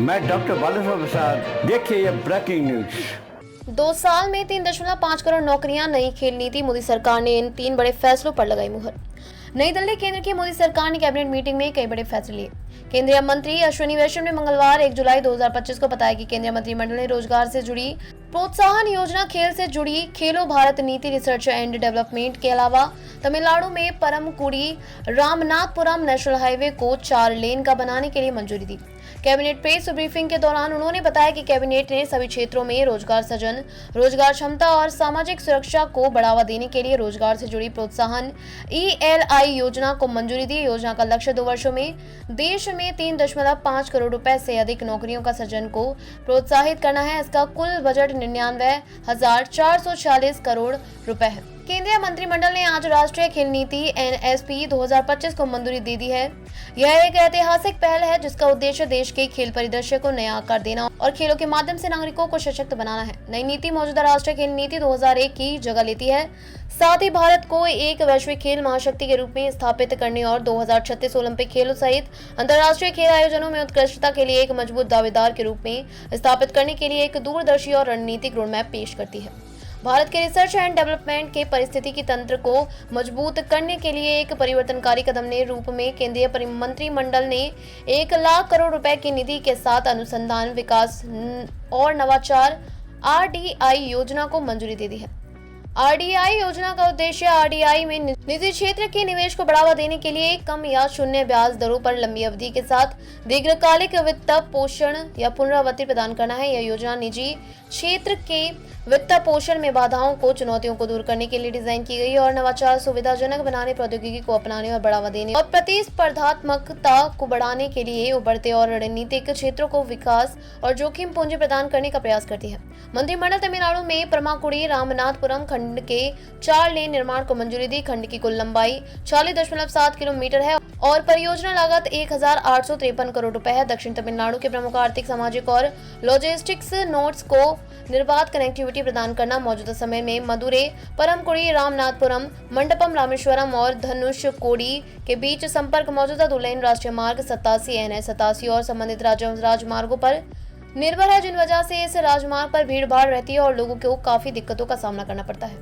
मैं डॉक्टर बालेश्वर प्रसाद। देखिए ये ब्रेकिंग न्यूज। 2 साल में 3.5 करोड़ नौकरियां, नई खेल नीति। मोदी सरकार ने इन 3 बड़े फैसलों पर लगाई मुहर। नई दिल्ली, केंद्र की मोदी सरकार ने कैबिनेट मीटिंग में कई बड़े फैसले लिए। केंद्रीय मंत्री अश्विनी वैष्णव ने मंगलवार 1 जुलाई 2025 को बताया कि केंद्रीय मंत्रिमंडल ने रोजगार से जुड़ी प्रोत्साहन योजना, खेल से जुड़ी खेलो भारत नीति, रिसर्च एंड डेवलपमेंट के अलावा तमिलनाडु में परमकुड़ी रामनाथपुरम नेशनल हाईवे को 4 लेन का बनाने के लिए मंजूरी दी। कैबिनेट प्रेस ब्रीफिंग के दौरान उन्होंने बताया कि कैबिनेट ने सभी क्षेत्रों में रोजगार सृजन, रोजगार क्षमता और सामाजिक सुरक्षा को बढ़ावा देने के लिए रोजगार से जुड़ी प्रोत्साहन ELI योजना को मंजूरी दी। योजना का लक्ष्य 2 वर्षों में देश में 3.5 करोड़ रुपए से अधिक नौकरियों का सृजन को प्रोत्साहित करना है। इसका कुल बजट 99,440 करोड़ रुपए है। केंद्रीय मंत्रिमंडल ने आज राष्ट्रीय खेल नीति NSP 2025 को मंजूरी दे दी है। यह एक ऐतिहासिक पहल है जिसका उद्देश्य देश के खेल परिदृश्य को नया आकार देना और खेलों के माध्यम से नागरिकों को सशक्त बनाना है। नई नीति मौजूदा राष्ट्रीय खेल नीति 2001 की जगह लेती है। साथ ही भारत को एक वैश्विक खेल महाशक्ति के रूप में स्थापित करने और 2036 ओलंपिक खेलों सहित अंतर्राष्ट्रीय खेल आयोजनों में उत्कृष्टता के लिए एक मजबूत दावेदार के रूप में स्थापित करने के लिए एक दूरदर्शी और रणनीतिक रोडमैप पेश करती है। भारत के रिसर्च एंड डेवलपमेंट के पारिस्थितिकी तंत्र को मजबूत करने के लिए एक परिवर्तनकारी कदम के रूप में केंद्रीय मंत्रिमंडल ने 1 लाख करोड़ रुपए की निधि के साथ अनुसंधान, विकास और नवाचार RDI योजना को मंजूरी दे दी है। RDI योजना का उद्देश्य RDI में निजी क्षेत्र के निवेश को बढ़ावा देने के लिए कम या शून्य ब्याज दरों पर लंबी अवधि के साथ दीर्घकालिक वित्त पोषण या पुनरावृत्ति प्रदान करना है। यह योजना निजी क्षेत्र के वित्त पोषण में बाधाओं को, चुनौतियों को दूर करने के लिए डिजाइन की गई और नवाचार, सुविधाजनक बनाने, प्रौद्योगिकी को अपनाने और बढ़ावा देने और प्रतिस्पर्धात्मकता को बढ़ाने के लिए उभरते और रणनीतिक क्षेत्रों को विकास और जोखिम पूंजी प्रदान करने का प्रयास करती है। मंत्रिमंडल तमिलनाडु में परमाकुड़ी रामनाथपुरम खंड के 4 लेन निर्माण को मंजूरी दी। खंड की कुल लंबाई 40.7 किलोमीटर है और परियोजना लागत 1,853 करोड़ रुपए है। दक्षिण तमिलनाडु के प्रमुख आर्थिक, सामाजिक और लॉजिस्टिक्स नोड्स को निर्बाध कनेक्टिविटी प्रदान करना। मौजूदा समय में मदुरै, परमकुड़ी, रामनाथपुरम, मंडपम, रामेश्वरम और धनुषकोडी के बीच संपर्क मौजूदा 2 लेन राष्ट्रीय मार्ग 87 NH 87 और संबंधित राजमार्गों पर निर्भर है, जिन वजह से इस राजमार्ग पर भीड़ भाड़ रहती है और लोगों को काफी दिक्कतों का सामना करना पड़ता है।